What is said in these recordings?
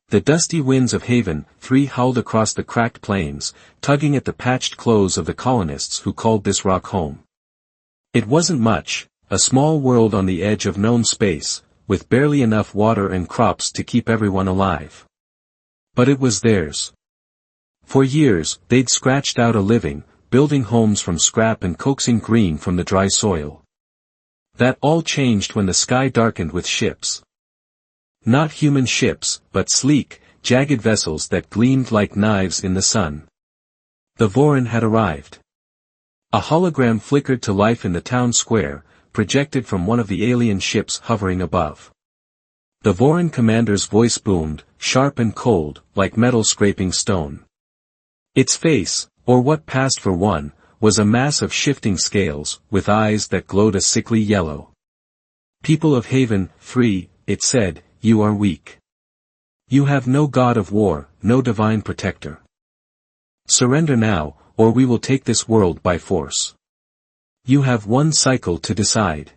The dusty winds of Haven 3 howled across the cracked plains, tugging at the patched clothes of the colonists who called this rock home. It wasn't much, a small world on the edge of known space, with barely enough water and crops to keep everyone alive. But it was theirs. For years, they'd scratched out a living, building homes from scrap and coaxing green from the dry soil. That all changed when the sky darkened with ships. Not human ships, but sleek, jagged vessels that gleamed like knives in the sun. The Vorin had arrived. A hologram flickered to life in the town square, projected from one of the alien ships hovering above. The Vorin commander's voice boomed, sharp and cold, like metal scraping stone. Its face, or what passed for one, was a mass of shifting scales, with eyes that glowed a sickly yellow. "People of Haven 3, it said, you are weak. You have no god of war, no divine protector. Surrender now, or we will take this world by force. You have one cycle to decide."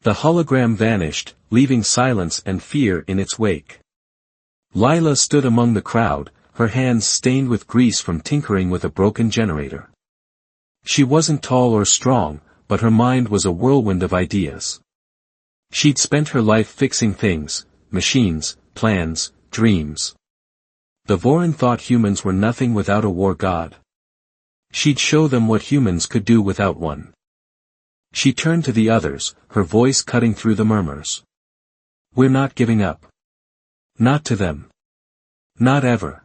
The hologram vanished, leaving silence and fear in its wake. Lila stood among the crowd, her hands stained with grease from tinkering with a broken generator. She wasn't tall or strong, but her mind was a whirlwind of ideas. She'd spent her life fixing things, machines, plans, dreams. The Vorin thought humans were nothing without a war god. She'd show them what humans could do without one. She turned to the others, her voice cutting through the murmurs. "We're not giving up. Not to them. Not ever."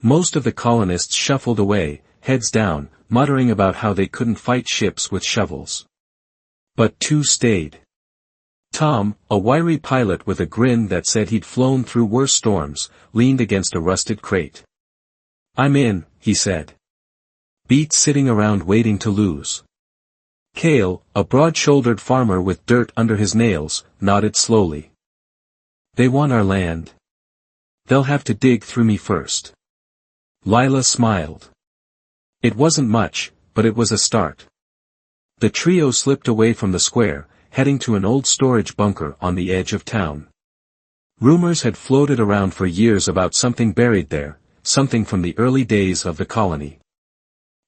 Most of the colonists shuffled away, heads down, muttering about how they couldn't fight ships with shovels. But 2 stayed. Tom, a wiry pilot with a grin that said he'd flown through worse storms, leaned against a rusted crate. "I'm in," he said. "Beats sitting around waiting to lose." Cale, a broad-shouldered farmer with dirt under his nails, nodded slowly. "They want our land. They'll have to dig through me first." Lila smiled. It wasn't much, but it was a start. The trio slipped away from the square, heading to an old storage bunker on the edge of town. Rumors had floated around for years about something buried there, something from the early days of the colony.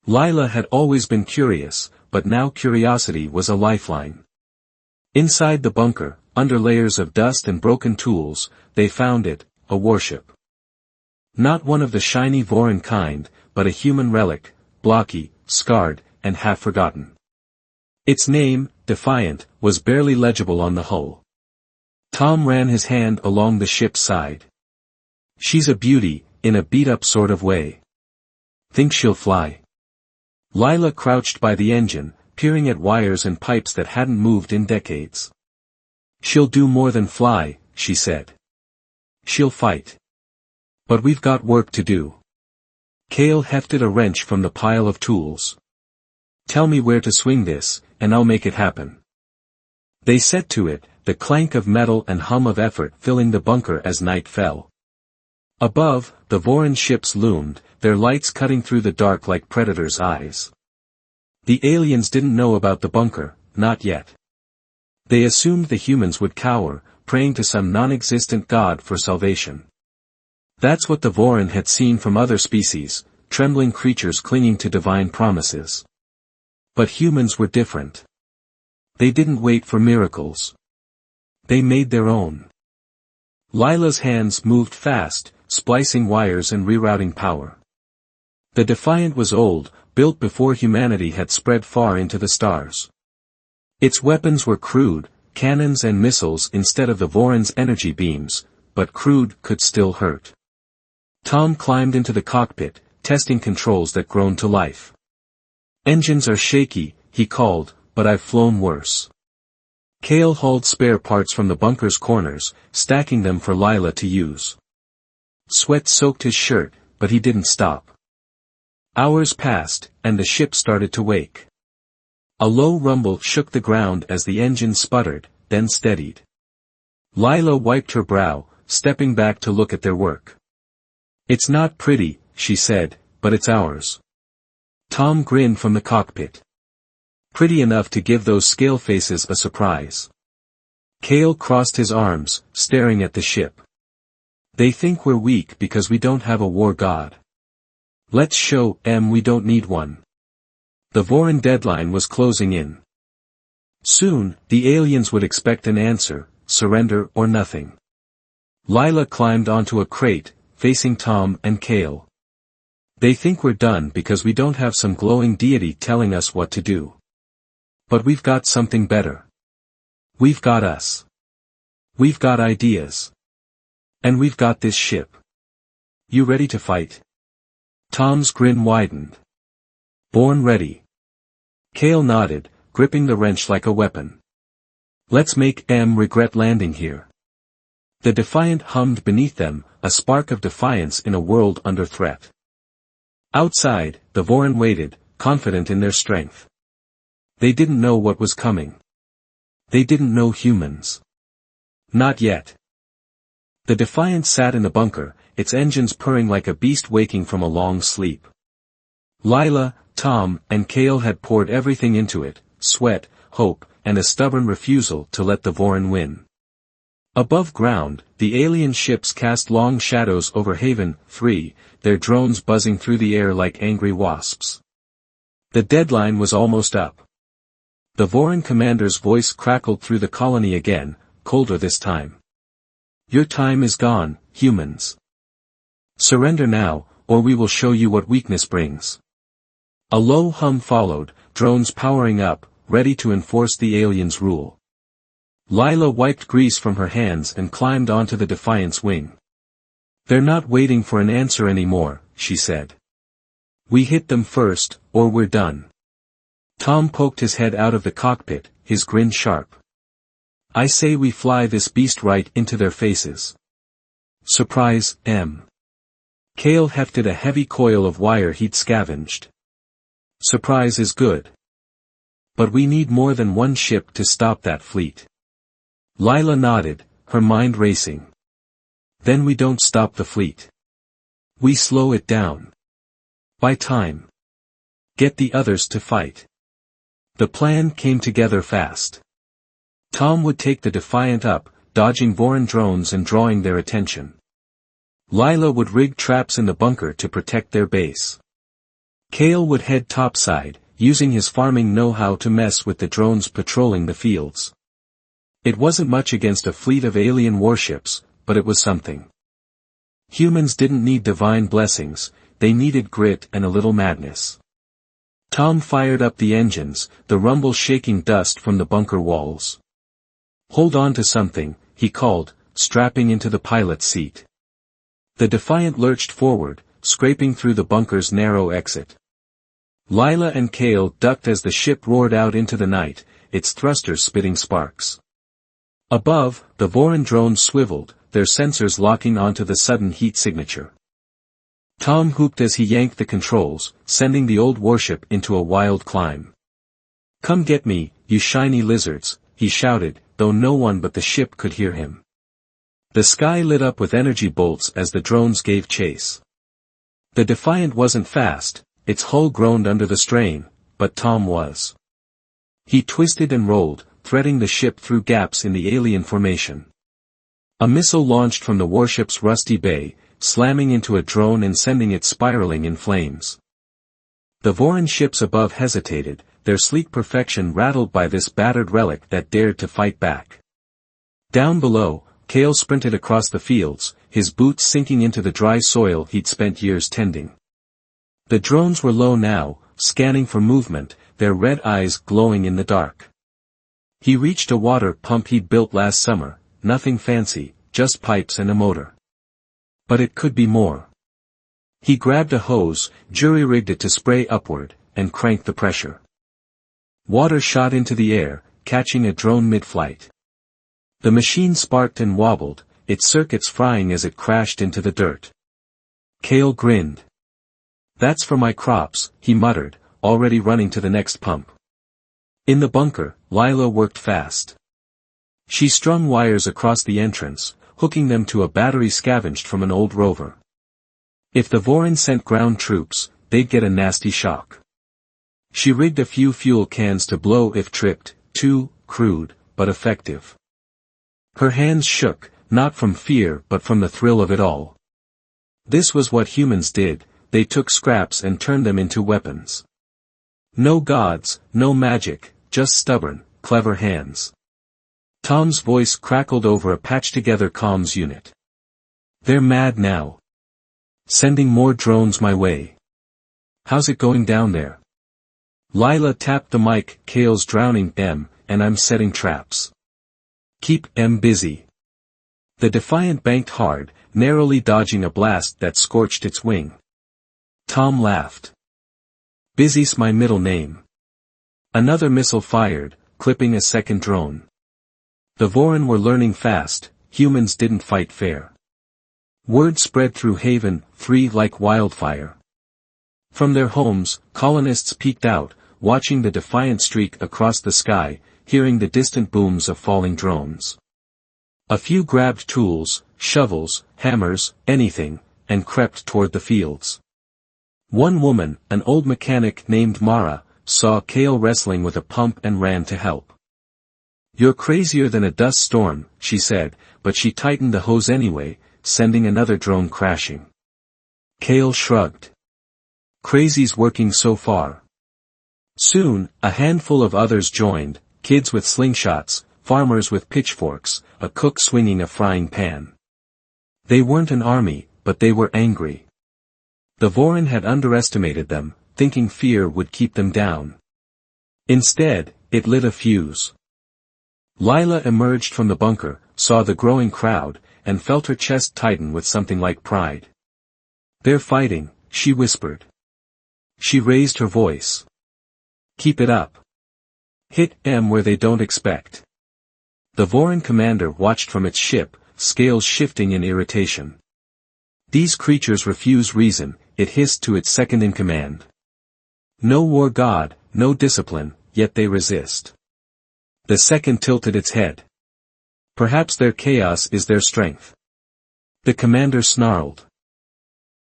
Lila had always been curious, but now curiosity was a lifeline. Inside the bunker, under layers of dust and broken tools, they found it, a warship. Not one of the shiny Vorin kind, but a human relic, blocky, scarred, and half-forgotten. Its name, Defiant, was barely legible on the hull. Tom ran his hand along the ship's side. "She's a beauty, in a beat-up sort of way. Think she'll fly?" Lila crouched by the engine, peering at wires and pipes that hadn't moved in decades. "She'll do more than fly," she said. "She'll fight. But we've got work to do." Cale hefted a wrench from the pile of tools. "Tell me where to swing this, and I'll make it happen." They set to it, the clank of metal and hum of effort filling the bunker as night fell. Above, the Vorin ships loomed, their lights cutting through the dark like predators' eyes. The aliens didn't know about the bunker, not yet. They assumed the humans would cower, praying to some non-existent god for salvation. That's what the Vorin had seen from other species, trembling creatures clinging to divine promises. But humans were different. They didn't wait for miracles. They made their own. Lila's hands moved fast, splicing wires and rerouting power. The Defiant was old, built before humanity had spread far into the stars. Its weapons were crude, cannons and missiles instead of the Vorin's energy beams, but crude could still hurt. Tom climbed into the cockpit, testing controls that groaned to life. "Engines are shaky," he called, "but I've flown worse." Cale hauled spare parts from the bunker's corners, stacking them for Lila to use. Sweat soaked his shirt, but he didn't stop. Hours passed, and the ship started to wake. A low rumble shook the ground as the engine sputtered, then steadied. Lila wiped her brow, stepping back to look at their work. "It's not pretty," she said, "but it's ours." Tom grinned from the cockpit. "Pretty enough to give those scale faces a surprise." Cale crossed his arms, staring at the ship. They think we're weak because we don't have a war god. Let's show them we don't need one. The Voron deadline was closing in. Soon, the aliens would expect an answer, surrender or nothing. Lila climbed onto a crate, facing Tom and Kale. They think we're done because we don't have some glowing deity telling us what to do. But we've got something better. We've got us. We've got ideas. And we've got this ship. You ready to fight? Tom's grin widened. Born ready. Kale nodded, gripping the wrench like a weapon. Let's make them regret landing here. The Defiant hummed beneath them, a spark of defiance in a world under threat. Outside, the Voron waited, confident in their strength. They didn't know what was coming. They didn't know humans. Not yet. The Defiant sat in the bunker, its engines purring like a beast waking from a long sleep. Lila, Tom, and Kale had poured everything into it, sweat, hope, and a stubborn refusal to let the Voron win. Above ground, the alien ships cast long shadows over Haven 3, their drones buzzing through the air like angry wasps. The deadline was almost up. The Voron commander's voice crackled through the colony again, colder this time. Your time is gone, humans. Surrender now, or we will show you what weakness brings. A low hum followed, drones powering up, ready to enforce the aliens' rule. Lila wiped grease from her hands and climbed onto the Defiant's wing. They're not waiting for an answer anymore, she said. We hit them first, or we're done. Tom poked his head out of the cockpit, his grin sharp. I say we fly this beast right into their faces. Surprise, M. Kale hefted a heavy coil of wire he'd scavenged. Surprise is good. But we need more than one ship to stop that fleet. Lila nodded, her mind racing. Then we don't stop the fleet. We slow it down. Buy time. Get the others to fight. The plan came together fast. Tom would take the Defiant up, dodging Voron drones and drawing their attention. Lila would rig traps in the bunker to protect their base. Kale would head topside, using his farming know-how to mess with the drones patrolling the fields. It wasn't much against a fleet of alien warships, but it was something. Humans didn't need divine blessings, they needed grit and a little madness. Tom fired up the engines, the rumble shaking dust from the bunker walls. Hold on to something, he called, strapping into the pilot's seat. The Defiant lurched forward, scraping through the bunker's narrow exit. Lila and Kale ducked as the ship roared out into the night, its thrusters spitting sparks. Above, the Voron drones swiveled, their sensors locking onto the sudden heat signature. Tom whooped as he yanked the controls, sending the old warship into a wild climb. Come get me, you shiny lizards, he shouted, though no one but the ship could hear him. The sky lit up with energy bolts as the drones gave chase. The Defiant wasn't fast, its hull groaned under the strain, but Tom was. He twisted and rolled, threading the ship through gaps in the alien formation. A missile launched from the warship's rusty bay, slamming into a drone and sending it spiraling in flames. The Voron ships above hesitated, their sleek perfection rattled by this battered relic that dared to fight back. Down below, Kale sprinted across the fields, his boots sinking into the dry soil he'd spent years tending. The drones were low now, scanning for movement, their red eyes glowing in the dark. He reached a water pump he'd built last summer, nothing fancy, just pipes and a motor. But it could be more. He grabbed a hose, jury-rigged it to spray upward, and cranked the pressure. Water shot into the air, catching a drone mid-flight. The machine sparked and wobbled, its circuits frying as it crashed into the dirt. Kale grinned. That's for my crops, he muttered, already running to the next pump. In the bunker, Lila worked fast. She strung wires across the entrance, hooking them to a battery scavenged from an old rover. If the Voron sent ground troops, they'd get a nasty shock. She rigged a few fuel cans to blow if tripped, too crude, but effective. Her hands shook, not from fear but from the thrill of it all. This was what humans did, they took scraps and turned them into weapons. No gods, no magic, just stubborn, clever hands. Tom's voice crackled over a patched-together comms unit. They're mad now. Sending more drones my way. How's it going down there? Lila tapped the mic. Kale's drowning M, and I'm setting traps. Keep M busy. The Defiant banked hard, narrowly dodging a blast that scorched its wing. Tom laughed. Busy's my middle name. Another missile fired, clipping a second drone. The Voron were learning fast, humans didn't fight fair. Word spread through Haven 3 like wildfire. From their homes, colonists peeked out, watching the Defiant streak across the sky, hearing the distant booms of falling drones. A few grabbed tools, shovels, hammers, anything, and crept toward the fields. One woman, an old mechanic named Mara, saw Kale wrestling with a pump and ran to help. You're crazier than a dust storm, she said, but she tightened the hose anyway, sending another drone crashing. Kale shrugged. Crazy's working so far. Soon, a handful of others joined, kids with slingshots, farmers with pitchforks, a cook swinging a frying pan. They weren't an army, but they were angry. The Voron had underestimated them, thinking fear would keep them down. Instead, it lit a fuse. Lila emerged from the bunker, saw the growing crowd, and felt her chest tighten with something like pride. They're fighting, she whispered. She raised her voice. Keep it up. Hit M where they don't expect. The Voron commander watched from its ship, scales shifting in irritation. These creatures refuse reason, it hissed to its second-in-command. No war god, no discipline, yet they resist. The second tilted its head. Perhaps their chaos is their strength. The commander snarled.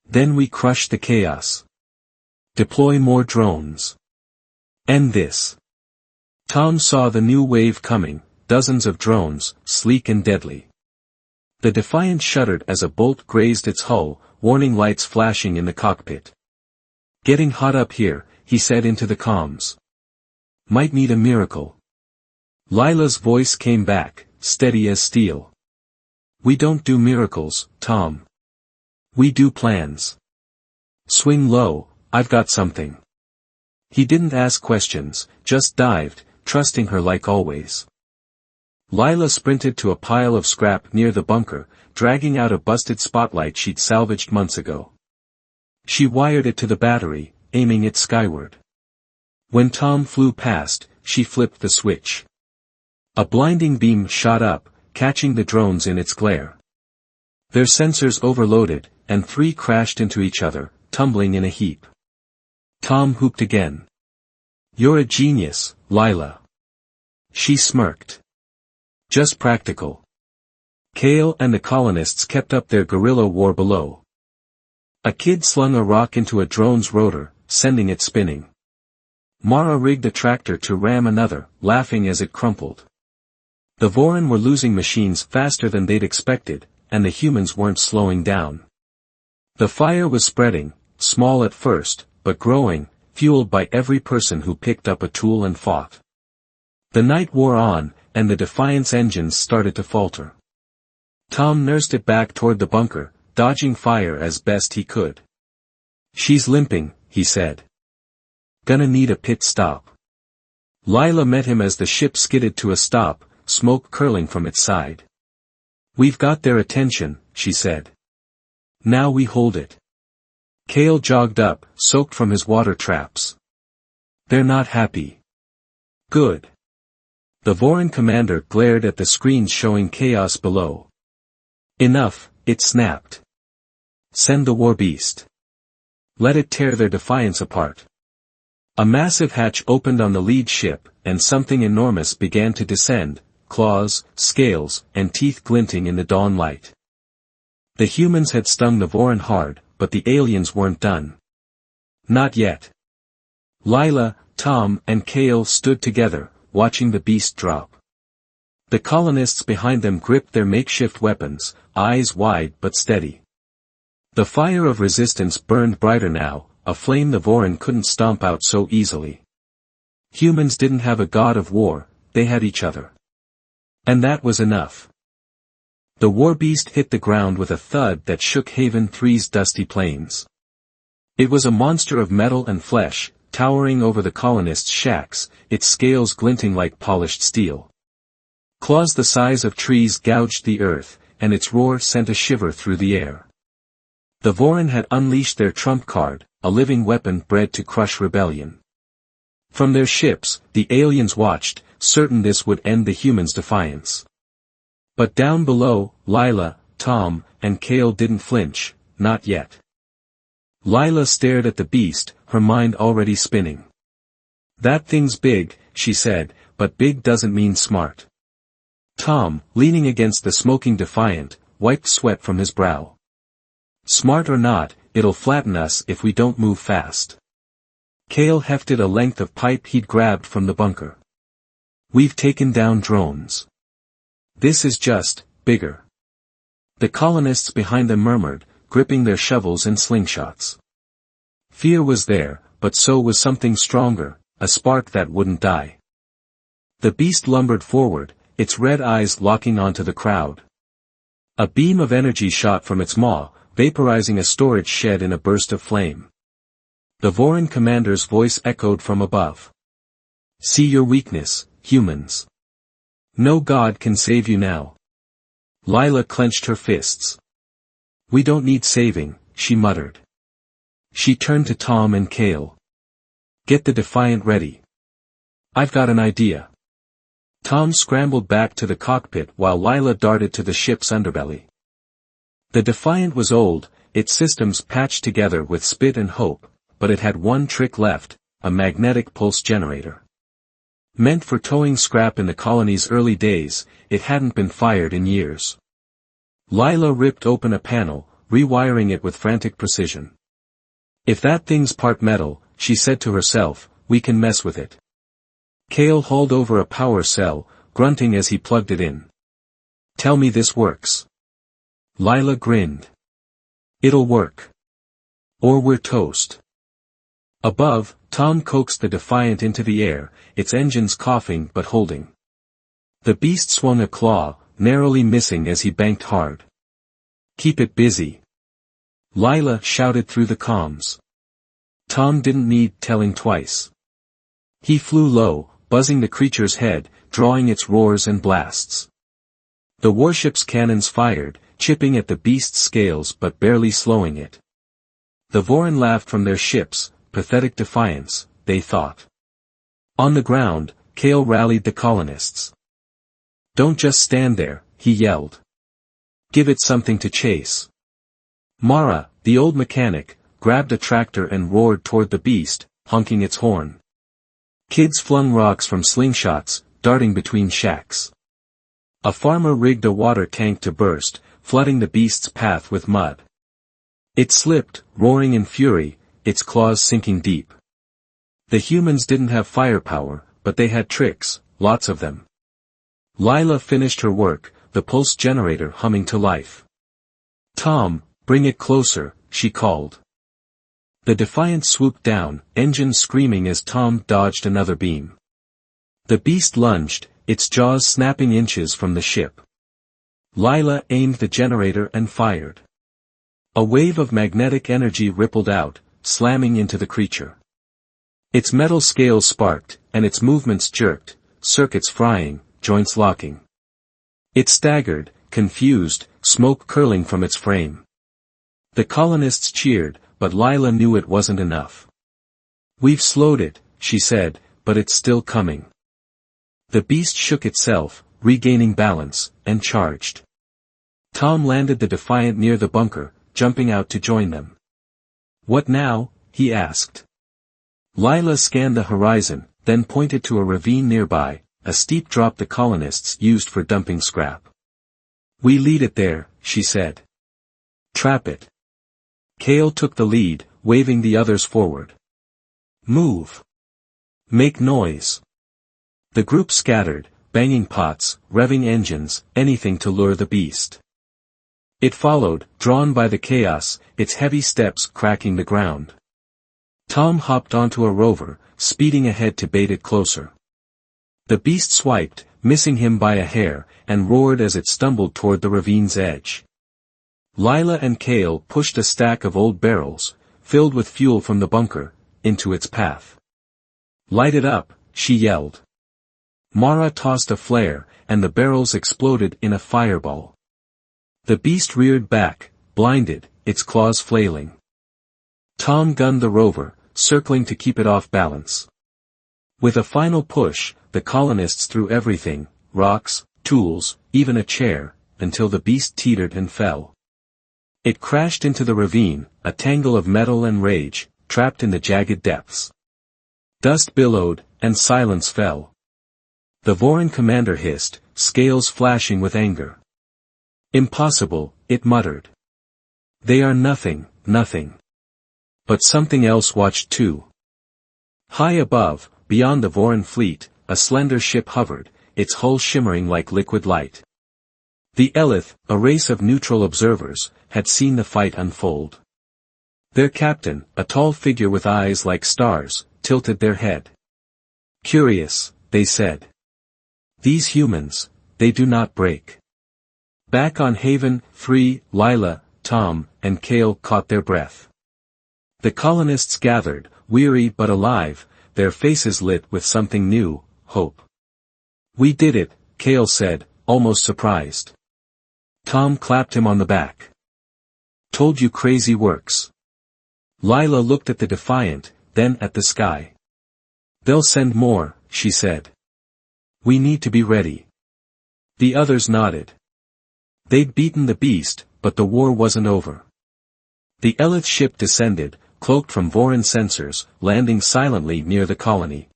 Then we crush the chaos. Deploy more drones. End this. Tom saw the new wave coming, dozens of drones, sleek and deadly. The Defiant shuddered as a bolt grazed its hull, warning lights flashing in the cockpit. Getting hot up here, he said into the comms. Might need a miracle. Lila's voice came back, steady as steel. We don't do miracles, Tom. We do plans. Swing low, I've got something. He didn't ask questions, just dived, trusting her like always. Lila sprinted to a pile of scrap near the bunker, dragging out a busted spotlight she'd salvaged months ago. She wired it to the battery, aiming it skyward. When Tom flew past, she flipped the switch. A blinding beam shot up, catching the drones in its glare. Their sensors overloaded, and 3 crashed into each other, tumbling in a heap. Tom whooped again. You're a genius, Lila. She smirked. Just practical. Kale and the colonists kept up their guerrilla war below. A kid slung a rock into a drone's rotor, sending it spinning. Mara rigged a tractor to ram another, laughing as it crumpled. The Voron were losing machines faster than they'd expected, and the humans weren't slowing down. The fire was spreading, small at first, but growing, fueled by every person who picked up a tool and fought. The night wore on, and the Defiant's engines started to falter. Tom nursed it back toward the bunker, dodging fire as best he could. She's limping, he said. Gonna need a pit stop. Lila met him as the ship skidded to a stop, smoke curling from its side. We've got their attention, she said. Now we hold it. Kale jogged up, soaked from his water traps. They're not happy. Good. The Voron commander glared at the screens showing chaos below. Enough, it snapped. Send the war beast. Let it tear their Defiance apart. A massive hatch opened on the lead ship, and something enormous began to descend, claws, scales, and teeth glinting in the dawn light. The humans had stung the Voron hard, but the aliens weren't done. Not yet. Lila, Tom, and Kale stood together, watching the beast drop. The colonists behind them gripped their makeshift weapons, eyes wide but steady. The fire of resistance burned brighter now, a flame the Vorin couldn't stomp out so easily. Humans didn't have a god of war, they had each other. And that was enough. The war beast hit the ground with a thud that shook Haven 3's dusty plains. It was a monster of metal and flesh, towering over the colonists' shacks, its scales glinting like polished steel. Claws the size of trees gouged the earth, and its roar sent a shiver through the air. The Vorin had unleashed their trump card, a living weapon bred to crush rebellion. From their ships, the aliens watched, certain this would end the humans' defiance. But down below, Lila, Tom, and Kale didn't flinch, not yet. Lila stared at the beast, her mind already spinning. That thing's big, she said, but big doesn't mean smart. Tom, leaning against the smoking Defiant, wiped sweat from his brow. Smart or not, it'll flatten us if we don't move fast. Kale hefted a length of pipe he'd grabbed from the bunker. We've taken down drones. This is just, bigger. The colonists behind them murmured, gripping their shovels and slingshots. Fear was there, but so was something stronger, a spark that wouldn't die. The beast lumbered forward, its red eyes locking onto the crowd. A beam of energy shot from its maw, vaporizing a storage shed in a burst of flame. The Vorin commander's voice echoed from above. See your weakness, humans. No god can save you now. Lila clenched her fists. We don't need saving, she muttered. She turned to Tom and Kale. Get the Defiant ready. I've got an idea. Tom scrambled back to the cockpit while Lila darted to the ship's underbelly. The Defiant was old, its systems patched together with spit and hope, but it had one trick left, a magnetic pulse generator. Meant for towing scrap in the colony's early days, it hadn't been fired in years. Lila ripped open a panel, rewiring it with frantic precision. If that thing's part metal, she said to herself, we can mess with it. Kale hauled over a power cell, grunting as he plugged it in. Tell me this works. Lila grinned. It'll work. Or we're toast. Above, Tom coaxed the Defiant into the air, its engines coughing but holding. The beast swung a claw, narrowly missing as he banked hard. Keep it busy. Lila shouted through the comms. Tom didn't need telling twice. He flew low, buzzing the creature's head, drawing its roars and blasts. The warship's cannons fired, chipping at the beast's scales but barely slowing it. The Vorin laughed from their ships, pathetic defiance, they thought. On the ground, Kale rallied the colonists. Don't just stand there, he yelled. Give it something to chase. Mara, the old mechanic, grabbed a tractor and roared toward the beast, honking its horn. Kids flung rocks from slingshots, darting between shacks. A farmer rigged a water tank to burst, flooding the beast's path with mud. It slipped, roaring in fury, its claws sinking deep. The humans didn't have firepower, but they had tricks, lots of them. Lila finished her work, the pulse generator humming to life. Tom, bring it closer, she called. The Defiant swooped down, engines screaming as Tom dodged another beam. The beast lunged, its jaws snapping inches from the ship. Lila aimed the generator and fired. A wave of magnetic energy rippled out, slamming into the creature. Its metal scales sparked, and its movements jerked, circuits frying, joints locking. It staggered, confused, smoke curling from its frame. The colonists cheered, but Lila knew it wasn't enough. We've slowed it, she said, but it's still coming. The beast shook itself, regaining balance, and charged. Tom landed the Defiant near the bunker, jumping out to join them. What now? He asked. Lila scanned the horizon, then pointed to a ravine nearby, a steep drop the colonists used for dumping scrap. We lead it there, she said. Trap it. Kale took the lead, waving the others forward. Move. Make noise. The group scattered, banging pots, revving engines, anything to lure the beast. It followed, drawn by the chaos, its heavy steps cracking the ground. Tom hopped onto a rover, speeding ahead to bait it closer. The beast swiped, missing him by a hair, and roared as it stumbled toward the ravine's edge. Lila and Cale pushed a stack of old barrels, filled with fuel from the bunker, into its path. "Light it up," she yelled. Mara tossed a flare, and the barrels exploded in a fireball. The beast reared back, blinded, its claws flailing. Tom gunned the rover, circling to keep it off balance. With a final push, the colonists threw everything, rocks, tools, even a chair, until the beast teetered and fell. It crashed into the ravine, a tangle of metal and rage, trapped in the jagged depths. Dust billowed, and silence fell. The Voran commander hissed, scales flashing with anger. "Impossible," it muttered. "They are nothing, nothing." But something else watched too. High above, beyond the Voran fleet, a slender ship hovered, its hull shimmering like liquid light. The Elith, a race of neutral observers, had seen the fight unfold. Their captain, a tall figure with eyes like stars, tilted their head. "Curious," they said. "These humans, they do not break." Back on Haven 3, Lila, Tom, and Cale caught their breath. The colonists gathered, weary but alive, their faces lit with something new, hope. "We did it," Cale said, almost surprised. Tom clapped him on the back. "Told you crazy works." Lila looked at the Defiant, then at the sky. "They'll send more," she said. "We need to be ready." The others nodded. They'd beaten the beast, but the war wasn't over. The Elith ship descended, cloaked from Voran sensors, landing silently near the colony.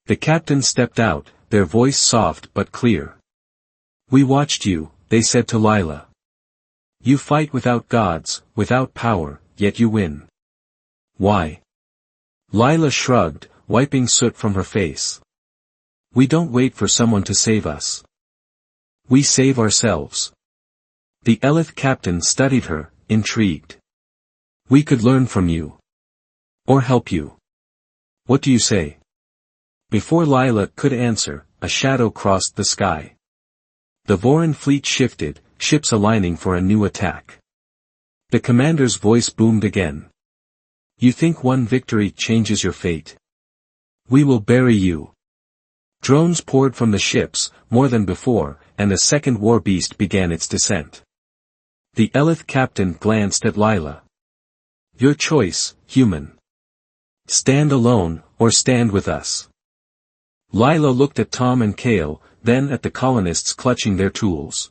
The captain stepped out, their voice soft but clear. "We watched you," they said to Lila. "You fight without gods, without power, yet you win. Why?" Lila shrugged, wiping soot from her face. "We don't wait for someone to save us. We save ourselves." The Elith captain studied her, intrigued. "We could learn from you. Or help you. What do you say?" Before Lila could answer, a shadow crossed the sky. The Voran fleet shifted, ships aligning for a new attack. The commander's voice boomed again. "You think one victory changes your fate? We will bury you." Drones poured from the ships, more than before, and the second war beast began its descent. The Elith captain glanced at Lila. "Your choice, human. Stand alone, or stand with us." Lila looked at Tom and Cale, then at the colonists clutching their tools.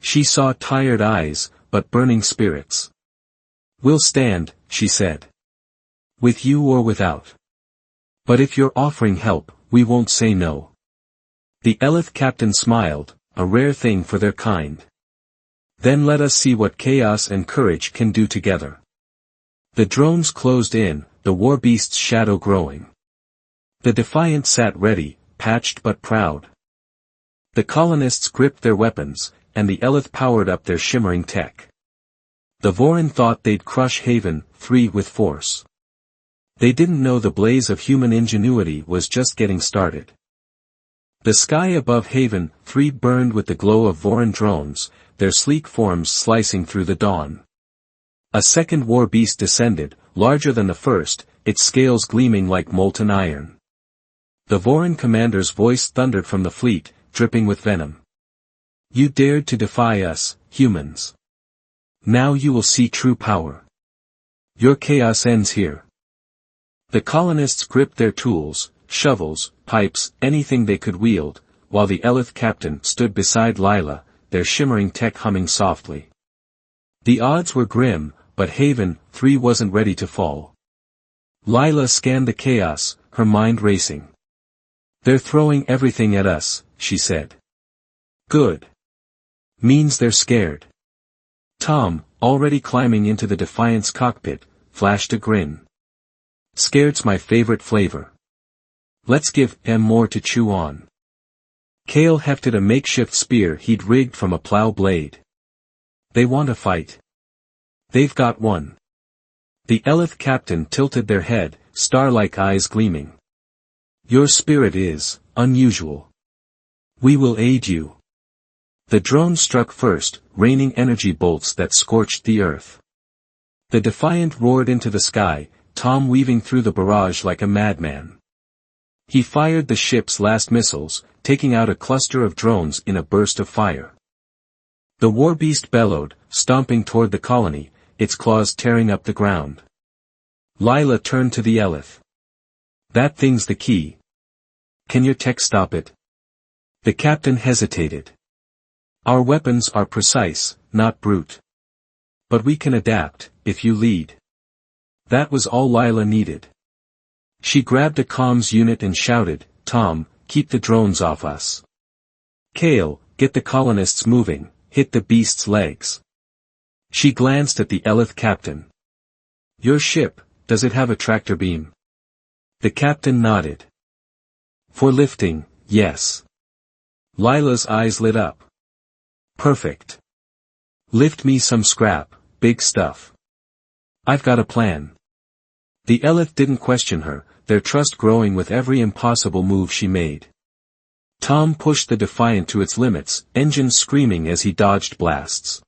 She saw tired eyes, but burning spirits. "We'll stand," she said. "With you or without. But if you're offering help, we won't say no." The Elith captain smiled, a rare thing for their kind. "Then let us see what chaos and courage can do together." The drones closed in, the war beast's shadow growing. The Defiant sat ready, patched but proud. The colonists gripped their weapons, and the Elith powered up their shimmering tech. The Voran thought they'd crush Haven 3 with force. They didn't know the blaze of human ingenuity was just getting started. The sky above Haven 3 burned with the glow of Voran drones, their sleek forms slicing through the dawn. A second war beast descended, larger than the first, its scales gleaming like molten iron. The Voran commander's voice thundered from the fleet, dripping with venom. "You dared to defy us, humans. Now you will see true power. Your chaos ends here." The colonists gripped their tools, shovels, pipes, anything they could wield, while the Elith captain stood beside Lila, their shimmering tech humming softly. The odds were grim, but Haven 3 wasn't ready to fall. Lila scanned the chaos, her mind racing. "They're throwing everything at us," she said. "Good. Means they're scared." Tom, already climbing into the Defiant's cockpit, flashed a grin. "Scared's my favorite flavor. Let's give them more to chew on." Cale hefted a makeshift spear he'd rigged from a plow blade. They want a fight. They've got one. The Eleth captain tilted their head, star-like eyes gleaming. Your spirit is unusual. We will aid you. The drone struck first, raining energy bolts that scorched the earth. The Defiant roared into the sky, Tom weaving through the barrage like a madman. He fired the ship's last missiles, taking out a cluster of drones in a burst of fire. The warbeast bellowed, stomping toward the colony, its claws tearing up the ground. Lila turned to the Eleth. That thing's the key. Can your tech stop it? The captain hesitated. Our weapons are precise, not brute. But we can adapt, if you lead. That was all Lila needed. She grabbed a comms unit and shouted, Tom, keep the drones off us. Cale, get the colonists moving, hit the beast's legs. She glanced at the Eleth captain. Your ship, does it have a tractor beam? The captain nodded. For lifting, yes. Lila's eyes lit up. Perfect. Lift me some scrap, big stuff. I've got a plan. The Eleth didn't question her, their trust growing with every impossible move she made. Tom pushed the Defiant to its limits, engines screaming as he dodged blasts.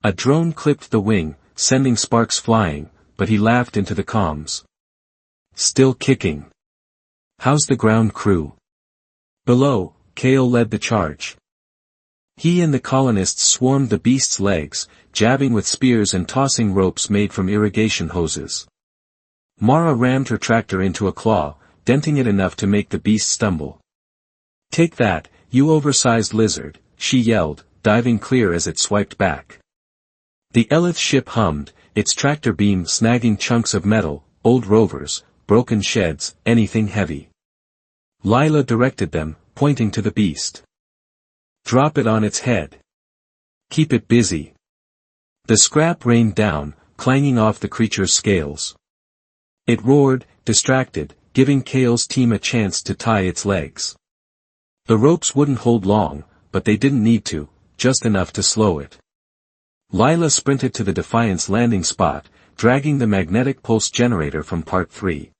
A drone clipped the wing, sending sparks flying, but he laughed into the comms. Still kicking. How's the ground crew? Below, Cale led the charge. He and the colonists swarmed the beast's legs, jabbing with spears and tossing ropes made from irrigation hoses. Mara rammed her tractor into a claw, denting it enough to make the beast stumble. Take that, you oversized lizard, she yelled, diving clear as it swiped back. The Eleth ship hummed, its tractor beam snagging chunks of metal, old rovers, broken sheds, anything heavy. Lila directed them, pointing to the beast. Drop it on its head. Keep it busy. The scrap rained down, clanging off the creature's scales. It roared, distracted, giving Cale's team a chance to tie its legs. The ropes wouldn't hold long, but they didn't need to, just enough to slow it. Lila sprinted to the Defiant's landing spot, dragging the magnetic pulse generator from Part 3.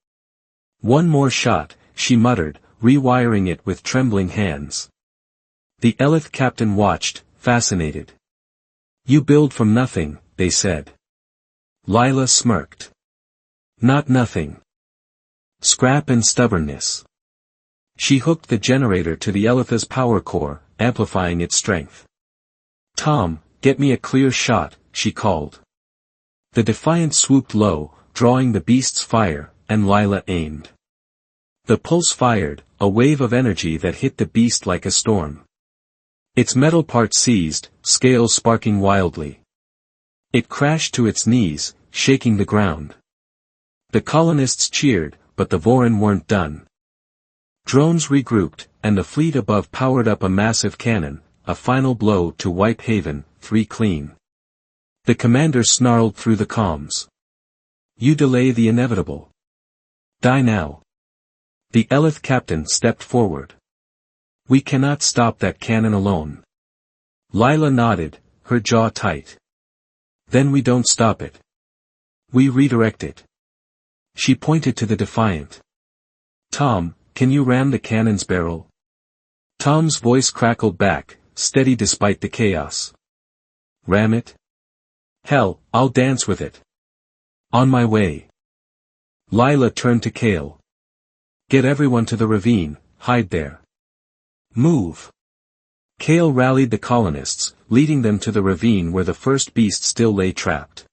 One more shot, she muttered, rewiring it with trembling hands. The Eleth captain watched, fascinated. You build from nothing, they said. Lila smirked. Not nothing. Scrap and stubbornness. She hooked the generator to the Eleth's power core, amplifying its strength. Tom, get me a clear shot, she called. The Defiant swooped low, drawing the beast's fire, and Lila aimed. The pulse fired, a wave of energy that hit the beast like a storm. Its metal parts seized, scales sparking wildly. It crashed to its knees, shaking the ground. The colonists cheered, but the Vorin weren't done. Drones regrouped, and the fleet above powered up a massive cannon, a final blow to wipe Haven, 3 clean. The commander snarled through the comms. You delay the inevitable. Die now. The Eleth captain stepped forward. We cannot stop that cannon alone. Lila nodded, her jaw tight. Then we don't stop it. We redirect it. She pointed to the Defiant. Tom, can you ram the cannon's barrel? Tom's voice crackled back, steady despite the chaos. Ram it? Hell, I'll dance with it. On my way. Lila turned to Cale. Get everyone to the ravine, hide there. Move. Cale rallied the colonists, leading them to the ravine where the first beast still lay trapped.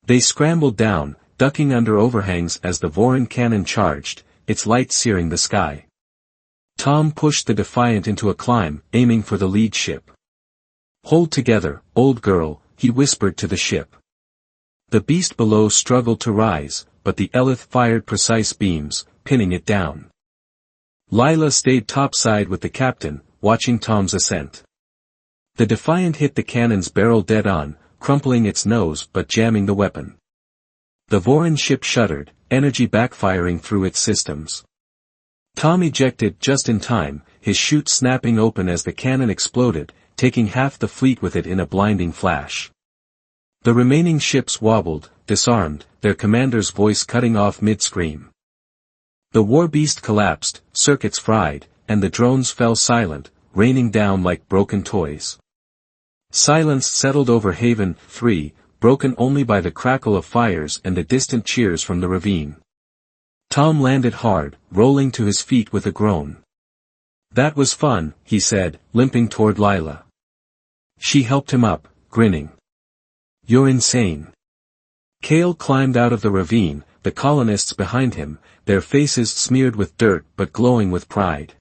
They scrambled down, ducking under overhangs as the Vorin cannon charged, its light searing the sky. Tom pushed the Defiant into a climb, aiming for the lead ship. Hold together, old girl, he whispered to the ship. The beast below struggled to rise, but the Eleth fired precise beams, pinning it down. Lila stayed topside with the captain, watching Tom's ascent. The Defiant hit the cannon's barrel dead on, crumpling its nose but jamming the weapon. The Vorin ship shuddered, energy backfiring through its systems. Tom ejected just in time, his chute snapping open as the cannon exploded, taking half the fleet with it in a blinding flash. The remaining ships wobbled, disarmed, their commander's voice cutting off mid-scream. The war beast collapsed, circuits fried, and the drones fell silent, raining down like broken toys. Silence settled over Haven 3, broken only by the crackle of fires and the distant cheers from the ravine. Tom landed hard, rolling to his feet with a groan. "That was fun," he said, limping toward Lila. She helped him up, grinning. "You're insane." Cale climbed out of the ravine, the colonists behind him, their faces smeared with dirt but glowing with pride.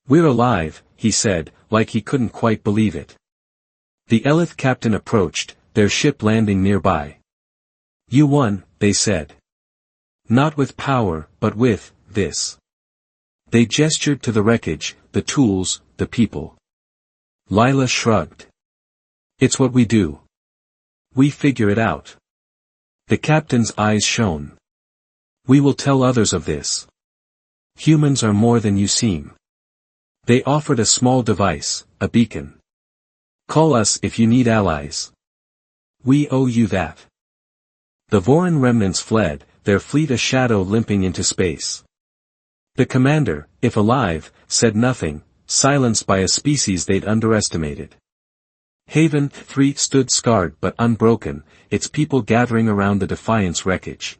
"We're alive," he said, like he couldn't quite believe it. The Elith captain approached, their ship landing nearby. "You won," they said. "Not with power, but with this." They gestured to the wreckage, the tools, the people. Lila shrugged. "It's what we do. We figure it out." The captain's eyes shone. "We will tell others of this. Humans are more than you seem." They offered a small device, a beacon. "Call us if you need allies. We owe you that." The Voran remnants fled, their fleet a shadow limping into space. The commander, if alive, said nothing, silenced by a species they'd underestimated. Haven 3 stood scarred but unbroken, its people gathering around the Defiance wreckage.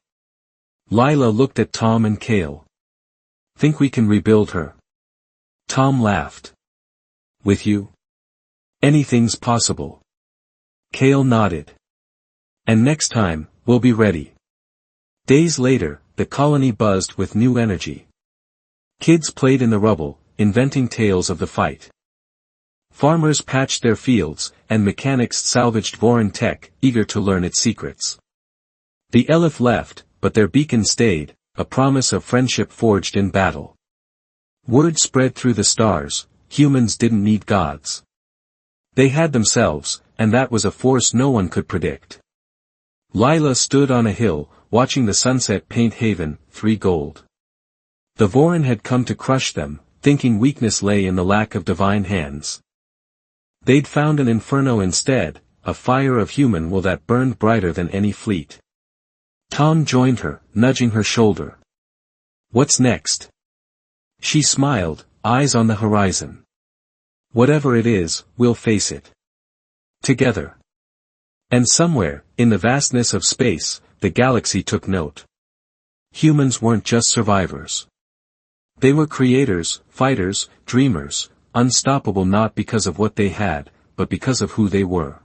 Lila looked at Tom and Cale. "Think we can rebuild her?" Tom laughed. "With you? Anything's possible." Cale nodded. "And next time, we'll be ready." Days later, the colony buzzed with new energy. Kids played in the rubble, inventing tales of the fight. Farmers patched their fields, and mechanics salvaged Voran tech, eager to learn its secrets. The Elith left, but their beacon stayed, a promise of friendship forged in battle. Word spread through the stars, humans didn't need gods. They had themselves, and that was a force no one could predict. Lila stood on a hill, watching the sunset paint Haven 3 gold. The Voran had come to crush them, thinking weakness lay in the lack of divine hands. They'd found an inferno instead, a fire of human will that burned brighter than any fleet. Tom joined her, nudging her shoulder. "What's next?" She smiled, eyes on the horizon. "Whatever it is, we'll face it. Together." And somewhere, in the vastness of space, the galaxy took note. Humans weren't just survivors. They were creators, fighters, dreamers, unstoppable not because of what they had, but because of who they were.